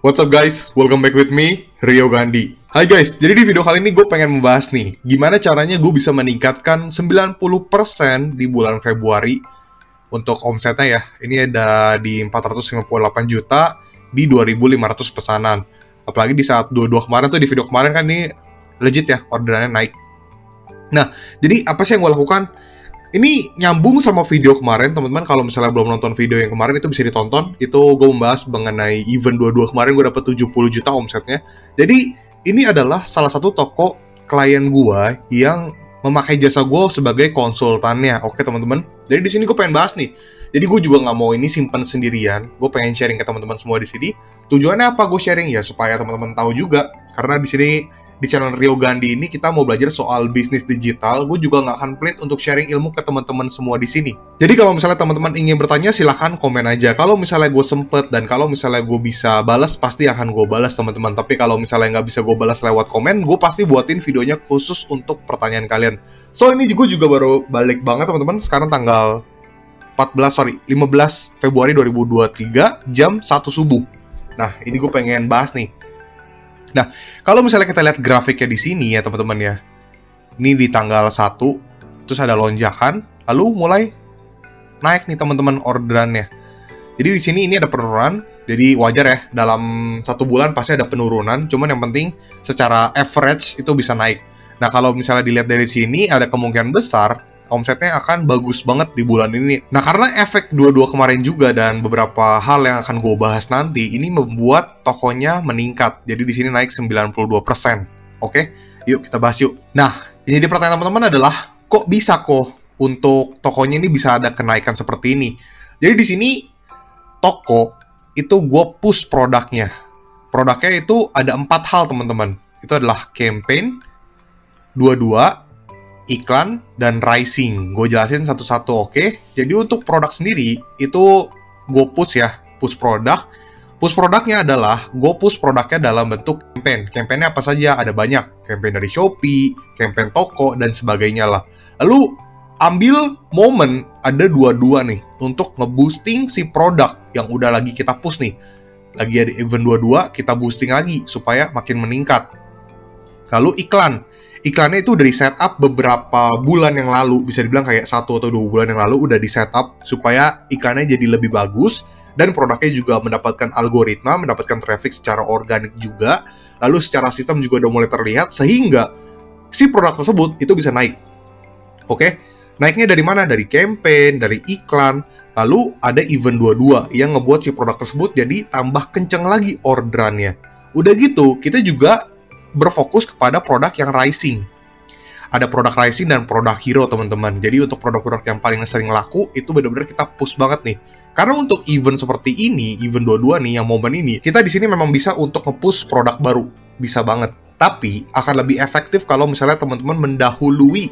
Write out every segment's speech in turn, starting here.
What's up guys, welcome back with me, Rio Gandhi. Hai guys, jadi di video kali ini gue pengen membahas nih gimana caranya gue bisa meningkatkan 90% di bulan Februari untuk omsetnya ya. Ini ada di 458 juta di 2.500 pesanan. Apalagi di saat 22 kemarin tuh, di video kemarin kan ini legit ya, orderannya naik. Nah, jadi apa sih yang gue lakukan? Ini nyambung sama video kemarin, teman-teman. Kalau misalnya belum nonton video yang kemarin, itu bisa ditonton. Itu gue membahas mengenai event 22 kemarin, gue dapat 70 juta omsetnya. Jadi, ini adalah salah satu toko klien gue yang memakai jasa gue sebagai konsultannya. Oke, teman-teman. Jadi, di sini gue pengen bahas nih. Jadi, gue juga nggak mau ini simpan sendirian. Gue pengen sharing ke teman-teman semua di sini. Tujuannya apa gue sharing? Ya, supaya teman-teman tahu juga. Karena di sini, di channel Rio Gandhi ini kita mau belajar soal bisnis digital. Gue juga nggak akan pelit untuk sharing ilmu ke teman-teman semua di sini. Jadi kalau misalnya teman-teman ingin bertanya, silahkan komen aja. Kalau misalnya gue sempet dan kalau misalnya gue bisa balas, pasti akan gue balas teman-teman. Tapi kalau misalnya nggak bisa gue balas lewat komen, gue pasti buatin videonya khusus untuk pertanyaan kalian. So ini gue juga baru balik banget teman-teman. Sekarang tanggal 15 Februari 2023 jam 1 subuh. Nah ini gue pengen bahas nih. Nah, kalau misalnya kita lihat grafiknya di sini ya teman-teman ya. Ini di tanggal 1, terus ada lonjakan, lalu mulai naik nih teman-teman orderannya. Jadi di sini ini ada penurunan, jadi wajar ya, dalam 1 bulan pasti ada penurunan, cuman yang penting secara average itu bisa naik. Nah, kalau misalnya dilihat dari sini, ada kemungkinan besar omsetnya akan bagus banget di bulan ini. Nah, karena efek 22 kemarin juga dan beberapa hal yang akan gue bahas nanti, ini membuat tokonya meningkat. Jadi di sini naik 92%. Oke, yuk kita bahas yuk. Nah, ini jadi pertanyaan teman-teman adalah, kok bisa kok untuk tokonya ini bisa ada kenaikan seperti ini? Jadi di sini toko itu gue push produknya. Produknya itu ada 4 hal teman-teman. Itu adalah campaign, 22, iklan, dan rising. Gue jelasin satu-satu, oke? Jadi untuk produk sendiri, itu gue push ya, push produk. Push produknya adalah, gue push produknya dalam bentuk campaign. Campaignnya apa saja? Ada banyak. Campaign dari Shopee, campaign toko, dan sebagainya lah. Lalu, ambil momen, ada 22 nih, untuk nge-boosting si produk yang udah lagi kita push nih. Lagi ada event 22, kita boosting lagi, supaya makin meningkat. Lalu iklan. Iklannya itu dari setup beberapa bulan yang lalu, bisa dibilang kayak 1 atau 2 bulan yang lalu udah di setup supaya iklannya jadi lebih bagus dan produknya juga mendapatkan algoritma, mendapatkan traffic secara organik juga, lalu secara sistem juga udah mulai terlihat sehingga si produk tersebut itu bisa naik. Oke, naiknya dari mana? Dari campaign, dari iklan, lalu ada event 22 yang ngebuat si produk tersebut jadi tambah kenceng lagi orderannya. Udah gitu, kita juga berfokus kepada produk yang rising. Ada produk rising dan produk hero teman-teman. Jadi untuk produk-produk yang paling sering laku itu benar-benar kita push banget nih. Karena untuk event seperti ini, event 22 nih yang momen ini, kita di sini memang bisa untuk nge-push produk baru, bisa banget. Tapi akan lebih efektif kalau misalnya teman-teman mendahului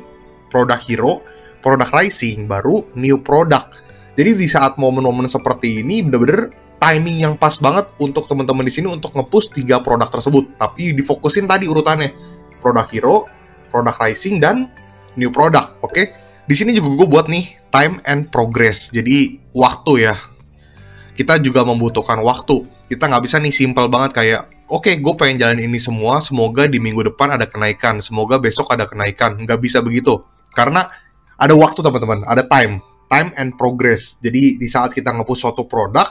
produk hero, produk rising, baru new product. Jadi di saat momen-momen seperti ini benar-benar timing yang pas banget untuk teman-teman di sini untuk nge-push 3 produk tersebut. Tapi difokusin tadi urutannya. Produk hero, produk rising, dan new product. Oke? Di sini juga gue buat nih time and progress. Jadi waktu ya. Kita juga membutuhkan waktu. Kita nggak bisa nih simple banget kayak, oke, gue pengen jalan ini semua, semoga di minggu depan ada kenaikan, semoga besok ada kenaikan. Nggak bisa begitu. Karena ada waktu teman-teman, ada time and progress. Jadi di saat kita nge-push suatu produk,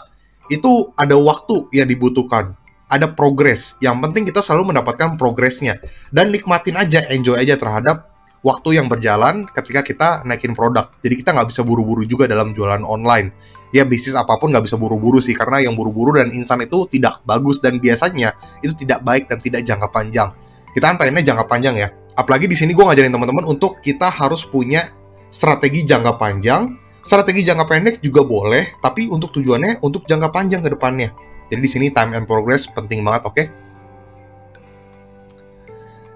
itu ada waktu yang dibutuhkan, ada progress. Yang penting kita selalu mendapatkan progresnya dan nikmatin aja, enjoy aja terhadap waktu yang berjalan ketika kita naikin produk. Jadi kita nggak bisa buru-buru juga dalam jualan online. Ya bisnis apapun nggak bisa buru-buru sih, karena yang buru-buru dan instan itu tidak bagus dan biasanya itu tidak baik dan tidak jangka panjang. Kita kan pengennya jangka panjang ya. Apalagi di sini gue ngajarin teman-teman untuk kita harus punya strategi jangka panjang. Strategi jangka pendek juga boleh, tapi untuk tujuannya untuk jangka panjang ke depannya. Jadi di sini time and progress penting banget, oke?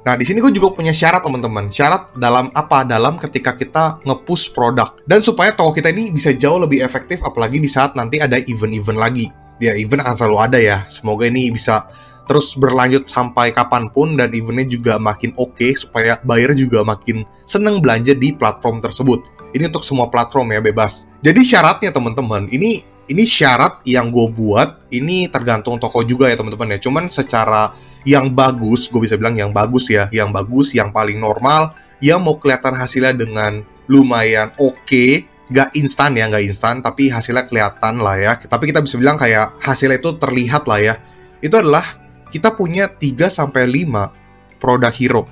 Nah, di sini gue juga punya syarat teman-teman. Syarat dalam apa? Dalam ketika kita nge-push produk. Dan supaya toko kita ini bisa jauh lebih efektif, apalagi di saat nanti ada event-event lagi. Ya, event akan selalu ada ya. Semoga ini bisa terus berlanjut sampai kapanpun dan eventnya juga makin oke, supaya buyer juga makin seneng belanja di platform tersebut. Ini untuk semua platform ya, bebas. Jadi syaratnya teman-teman, ini Ini syarat yang gue buat, ini tergantung toko juga ya teman-teman ya. Cuman secara yang bagus, gue bisa bilang yang bagus ya, yang bagus, yang paling normal, yang mau kelihatan hasilnya dengan lumayan oke, nggak instan ya, nggak instan, tapi hasilnya kelihatan lah ya. Tapi kita bisa bilang kayak hasilnya itu terlihat lah ya. Itu adalah kita punya 3-5 produk hero.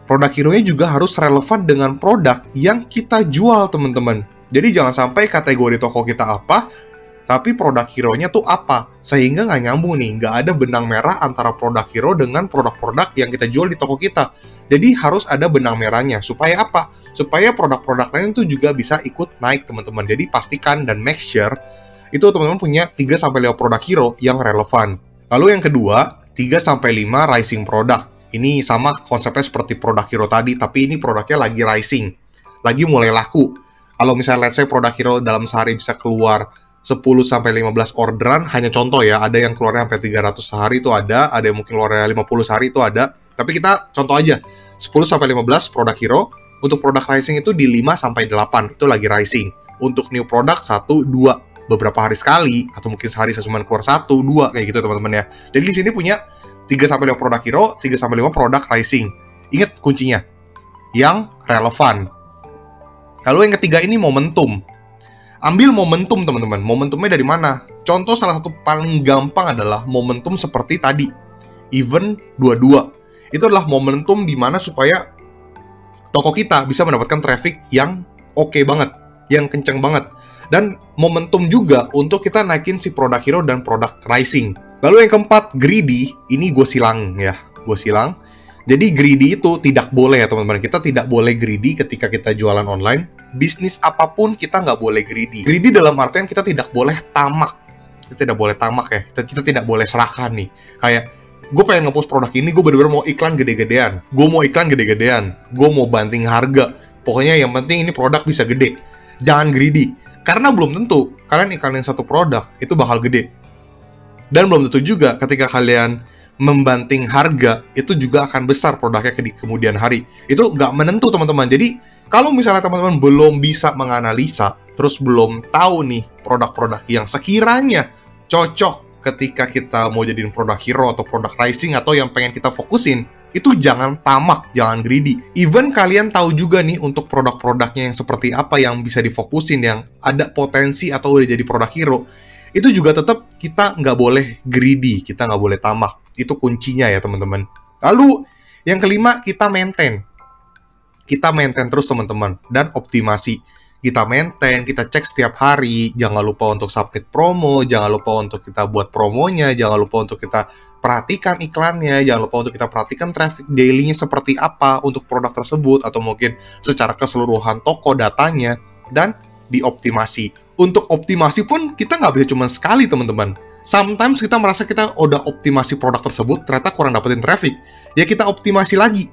Produk hero-nya juga harus relevan dengan produk yang kita jual, teman-teman. Jadi jangan sampai kategori toko kita apa, tapi produk hero-nya tuh apa. Sehingga nggak nyambung nih, nggak ada benang merah antara produk hero dengan produk-produk yang kita jual di toko kita. Jadi harus ada benang merahnya. Supaya apa? Supaya produk-produk lain tuh juga bisa ikut naik, teman-teman. Jadi pastikan dan make sure itu teman-teman punya 3-5 produk hero yang relevan. Lalu yang kedua, 3-5 rising product. Ini sama konsepnya seperti produk hero tadi, tapi ini produknya lagi rising, lagi mulai laku. Kalau misalnya let's say produk hero dalam sehari bisa keluar 10-15 orderan, hanya contoh ya, ada yang keluarnya sampai 300 sehari itu ada yang mungkin keluarnya 50 sehari itu ada. Tapi kita contoh aja, 10-15 produk hero, untuk produk rising itu di 5-8, itu lagi rising. Untuk new product 1-2, beberapa hari sekali, atau mungkin sehari saya cuma keluar 1-2, kayak gitu teman-teman ya. Jadi di sini punya 3-5 produk hero, 3-5 produk rising. Ingat kuncinya, yang relevan. Lalu yang ketiga ini momentum. Ambil momentum teman-teman. Momentumnya dari mana? Contoh salah satu paling gampang adalah momentum seperti tadi, event 22. Itu adalah momentum di mana supaya toko kita bisa mendapatkan traffic yang oke banget, yang kenceng banget. Dan momentum juga untuk kita naikin si produk hero dan produk rising. Lalu yang keempat, greedy. Ini gue silang ya, gue silang. Jadi greedy itu tidak boleh ya teman-teman. Kita tidak boleh greedy ketika kita jualan online. Bisnis apapun kita nggak boleh greedy. Greedy dalam artian kita tidak boleh tamak. Kita tidak boleh tamak ya. Kita tidak boleh serakah nih. Kayak gue pengen nge-post produk ini, gue bener-bener mau iklan gede-gedean. Gue mau iklan gede-gedean. Gue mau banting harga. Pokoknya yang penting ini produk bisa gede. Jangan greedy. Karena belum tentu kalian iklanin satu produk itu bakal gede. Dan belum tentu juga ketika kalian membanting harga itu juga akan besar produknya di kemudian hari. Itu nggak menentu teman-teman. Jadi kalau misalnya teman-teman belum bisa menganalisa, terus belum tahu nih produk-produk yang sekiranya cocok ketika kita mau jadiin produk hero atau produk rising atau yang pengen kita fokusin, itu jangan tamak, jangan greedy. Even kalian tahu juga nih untuk produk-produknya yang seperti apa yang bisa difokusin, yang ada potensi atau udah jadi produk hero, itu juga tetap kita nggak boleh greedy, kita nggak boleh tamak. Itu kuncinya ya teman-teman. Lalu yang kelima, kita maintain. Kita maintain terus teman-teman, dan optimasi. Kita maintain, kita cek setiap hari, jangan lupa untuk submit promo, jangan lupa untuk kita buat promonya, jangan lupa untuk kita perhatikan iklannya, jangan lupa untuk kita perhatikan traffic daily-nya seperti apa untuk produk tersebut, atau mungkin secara keseluruhan toko datanya, dan dioptimasi. Untuk optimasi pun kita nggak bisa cuma sekali teman-teman. Sometimes kita merasa kita udah optimasi produk tersebut, ternyata kurang dapetin traffic. Ya kita optimasi lagi.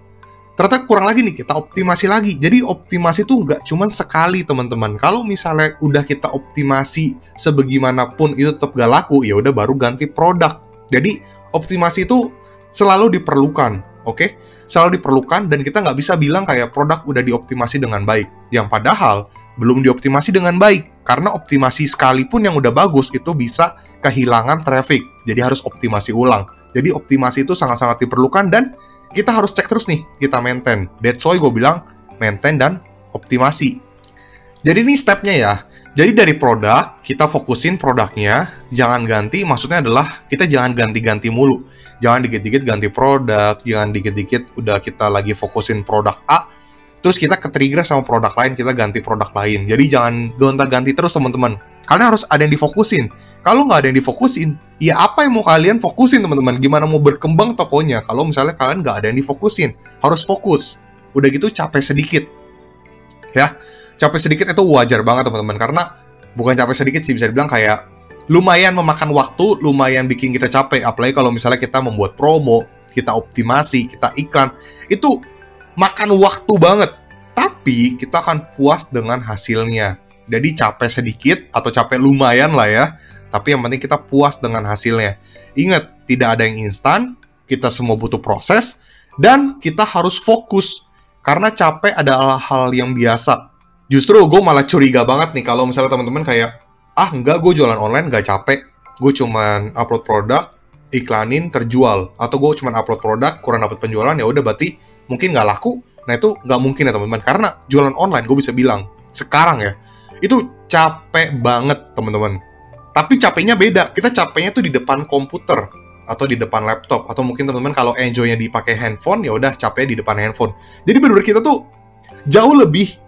Ternyata kurang lagi nih, kita optimasi lagi. Jadi optimasi tuh nggak cuma sekali teman-teman. Kalau misalnya udah kita optimasi sebagaimanapun itu tetap gak laku, ya udah baru ganti produk. Jadi optimasi itu selalu diperlukan, oke? Selalu diperlukan, dan kita nggak bisa bilang kayak produk udah dioptimasi dengan baik. Yang padahal belum dioptimasi dengan baik. Karena optimasi sekalipun yang udah bagus itu bisa kehilangan traffic. Jadi harus optimasi ulang. Jadi optimasi itu sangat-sangat diperlukan dan kita harus cek terus nih, kita maintain. That's why gue bilang maintain dan optimasi. Jadi ini stepnya ya. Jadi dari produk, kita fokusin produknya, jangan ganti, maksudnya adalah kita jangan ganti-ganti mulu. Jangan dikit-dikit ganti produk, jangan dikit-dikit udah kita lagi fokusin produk A, terus kita ke-trigger sama produk lain, kita ganti produk lain. Jadi jangan gonta-ganti terus teman-teman. Kalian harus ada yang difokusin. Kalau nggak ada yang difokusin, ya apa yang mau kalian fokusin teman-teman? Gimana mau berkembang tokonya? Kalau misalnya kalian nggak ada yang difokusin, harus fokus. Udah gitu capek sedikit. Ya, capek sedikit itu wajar banget teman-teman. Karena bukan capek sedikit sih, bisa dibilang kayak lumayan memakan waktu, lumayan bikin kita capek. Apalagi kalau misalnya kita membuat promo, kita optimasi, kita iklan. Itu makan waktu banget. Tapi kita akan puas dengan hasilnya. Jadi capek sedikit atau capek lumayan lah ya. Tapi yang penting kita puas dengan hasilnya. Ingat, tidak ada yang instan, kita semua butuh proses, dan kita harus fokus. Karena capek adalah hal yang biasa. Justru gue malah curiga banget nih kalau misalnya teman-teman kayak, Ah enggak, gue jualan online gak capek, gue cuman upload produk, iklanin, terjual. Atau gue cuman upload produk, kurang dapat penjualan, ya udah berarti mungkin nggak laku. Nah itu nggak mungkin ya teman-teman, karena jualan online gue bisa bilang sekarang ya itu capek banget teman-teman. Tapi capeknya beda, kita capeknya tuh di depan komputer atau di depan laptop, atau mungkin teman-teman kalau enjoynya dipakai handphone, ya udah capeknya di depan handphone. Jadi benar-benar kita tuh jauh lebih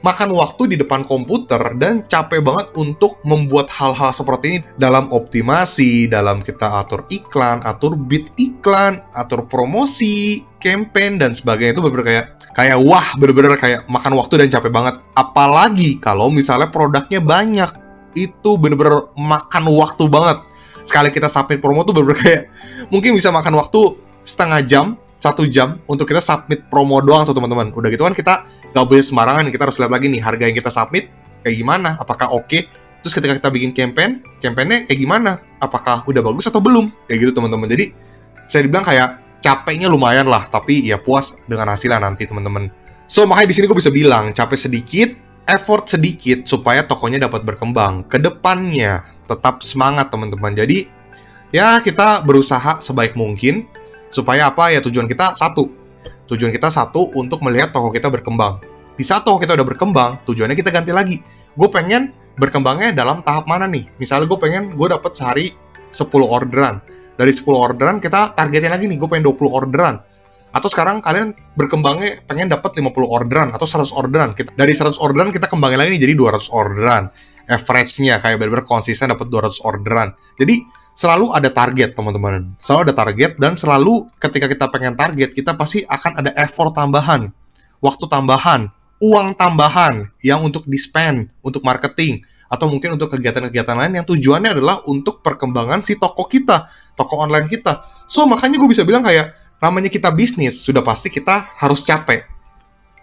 makan waktu di depan komputer dan capek banget untuk membuat hal-hal seperti ini dalam optimasi, dalam kita atur iklan, atur bid iklan, atur promosi, campaign dan sebagainya. Itu bener-bener kayak wah, bener-bener kayak makan waktu dan capek banget. Apalagi kalau misalnya produknya banyak, itu bener-bener makan waktu banget. Sekali kita submit promo tuh bener-bener kayak mungkin bisa makan waktu setengah jam, 1 jam untuk kita submit promo doang tuh teman-teman. Udah gitu kan kita gak boleh sembarangan, kita harus lihat lagi nih harga yang kita submit kayak gimana, apakah oke. Terus ketika kita bikin campaignnya kayak gimana, apakah udah bagus atau belum, kayak gitu teman-teman. Jadi saya dibilang kayak capeknya lumayan lah, tapi ya puas dengan hasilnya nanti teman-teman. So makanya di sini gue bisa bilang capek sedikit, effort sedikit supaya tokonya dapat berkembang ke depannya. Tetap semangat teman-teman. Jadi ya kita berusaha sebaik mungkin supaya apa ya, tujuan kita satu. Tujuan kita satu, untuk melihat toko kita berkembang. Di saat toko kita udah berkembang, tujuannya kita ganti lagi. Gue pengen berkembangnya dalam tahap mana nih? Misalnya gue pengen gue dapet sehari 10 orderan. Dari 10 orderan kita targetin lagi nih, gue pengen 20 orderan. Atau sekarang kalian berkembangnya pengen dapat 50 orderan atau 100 orderan. Dari 100 orderan kita kembangin lagi nih jadi 200 orderan. Average-nya kayak bener-bener konsisten dapat 200 orderan. Jadi selalu ada target teman-teman. Selalu ada target, dan selalu ketika kita pengen target, kita pasti akan ada effort tambahan, waktu tambahan, uang tambahan yang untuk di-spend, untuk marketing, atau mungkin untuk kegiatan-kegiatan lain yang tujuannya adalah untuk perkembangan si toko kita, toko online kita. So makanya gue bisa bilang kayak namanya kita bisnis, sudah pasti kita harus capek.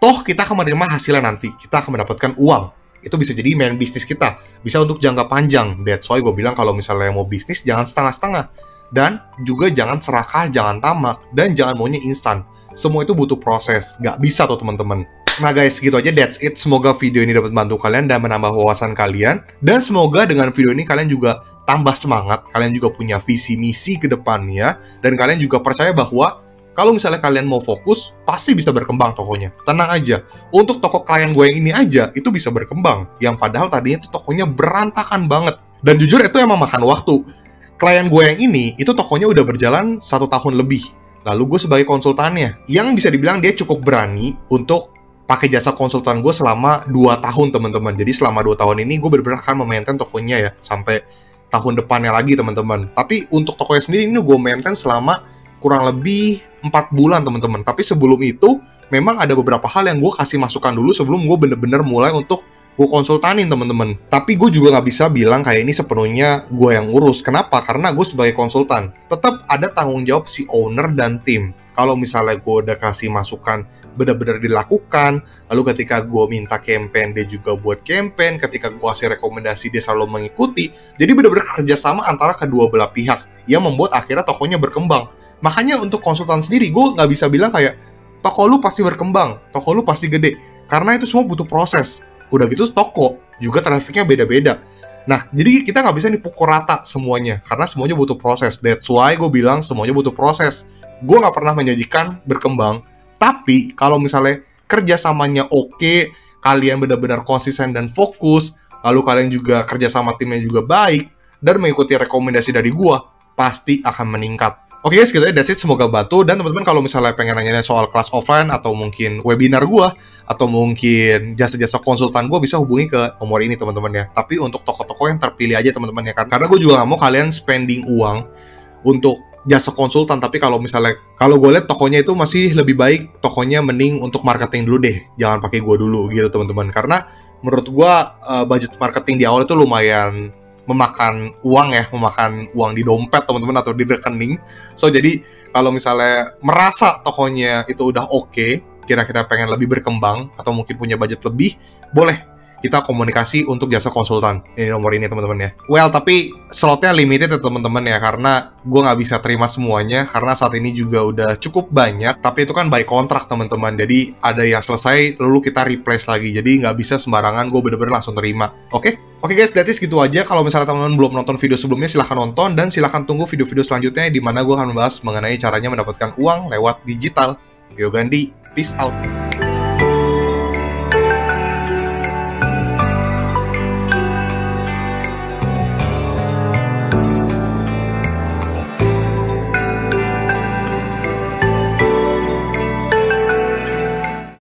Toh kita akan menerima hasilnya nanti, kita akan mendapatkan uang. Itu bisa jadi main bisnis kita, bisa untuk jangka panjang. That's why gue bilang kalau misalnya mau bisnis jangan setengah-setengah, dan juga jangan serakah, jangan tamak, dan jangan maunya instan. Semua itu butuh proses, nggak bisa tuh teman-teman. Nah guys, gitu aja, that's it. Semoga video ini dapat membantu kalian dan menambah wawasan kalian, dan semoga dengan video ini kalian juga tambah semangat, kalian juga punya visi misi ke depannya, dan kalian juga percaya bahwa kalau misalnya kalian mau fokus, pasti bisa berkembang tokonya. Tenang aja, untuk toko klien gue yang ini aja, itu bisa berkembang. Yang padahal tadinya tuh tokonya berantakan banget. Dan jujur itu emang makan waktu. Klien gue yang ini, itu tokonya udah berjalan 1 tahun lebih. Lalu gue sebagai konsultannya, yang bisa dibilang dia cukup berani untuk pakai jasa konsultan gue selama 2 tahun teman-teman. Jadi selama 2 tahun ini gue benar-benar akan memaintain tokonya ya, sampai tahun depannya lagi teman-teman. Tapi untuk tokonya sendiri ini gue maintain selama kurang lebih 4 bulan teman-teman. Tapi sebelum itu memang ada beberapa hal yang gue kasih masukan dulu sebelum gue bener-bener mulai untuk gue konsultanin teman-teman. Tapi gue juga nggak bisa bilang kayak ini sepenuhnya gue yang urus. Kenapa? Karena gue sebagai konsultan tetap ada tanggung jawab si owner dan tim. Kalau misalnya gue udah kasih masukan benar-benar dilakukan, lalu ketika gue minta campaign dia juga buat campaign, ketika gue kasih rekomendasi dia selalu mengikuti. Jadi benar-benar kerjasama antara kedua belah pihak yang membuat akhirnya tokonya berkembang. Makanya untuk konsultan sendiri, gue nggak bisa bilang kayak toko lu pasti berkembang, toko lu pasti gede. Karena itu semua butuh proses. Udah gitu toko juga trafficnya beda-beda. Nah, jadi kita nggak bisa dipukul rata semuanya. Karena semuanya butuh proses. That's why gue bilang semuanya butuh proses. Gue nggak pernah menjanjikan berkembang. Tapi kalau misalnya kerjasamanya oke, kalian benar-benar konsisten dan fokus, lalu kalian juga kerjasama timnya juga baik, dan mengikuti rekomendasi dari gue, pasti akan meningkat. Oke guys, gitu ya, that's it, semoga bantu. Dan teman-teman kalau misalnya pengen nanya soal kelas offline, atau mungkin webinar gue, atau mungkin jasa-jasa konsultan gue, bisa hubungi ke nomor ini teman-teman ya. Tapi untuk toko-toko yang terpilih aja teman-teman ya kan. Karena gue juga gak mau kalian spending uang untuk jasa konsultan, tapi kalau misalnya, kalau gue lihat tokonya itu masih lebih baik, tokonya mending untuk marketing dulu deh. Jangan pakai gue dulu gitu teman-teman. Karena menurut gue budget marketing di awal itu lumayan memakan uang ya, memakan uang di dompet teman-teman atau di rekening. So jadi kalau misalnya merasa tokonya itu udah oke, kira-kira pengen lebih berkembang atau mungkin punya budget lebih, boleh kita komunikasi untuk jasa konsultan. Ini nomor ini teman-teman ya. Well, tapi slotnya limited ya teman-teman ya, karena gue nggak bisa terima semuanya, karena saat ini juga udah cukup banyak, tapi itu kan by kontrak teman-teman, jadi ada yang selesai, lalu kita replace lagi, jadi nggak bisa sembarangan gue bener-bener langsung terima. Oke guys, that is gitu aja. Kalau misalnya teman-teman belum nonton video sebelumnya, silahkan nonton, dan silahkan tunggu video-video selanjutnya, di mana gue akan membahas mengenai caranya mendapatkan uang lewat digital. Rio Gandhi, peace out.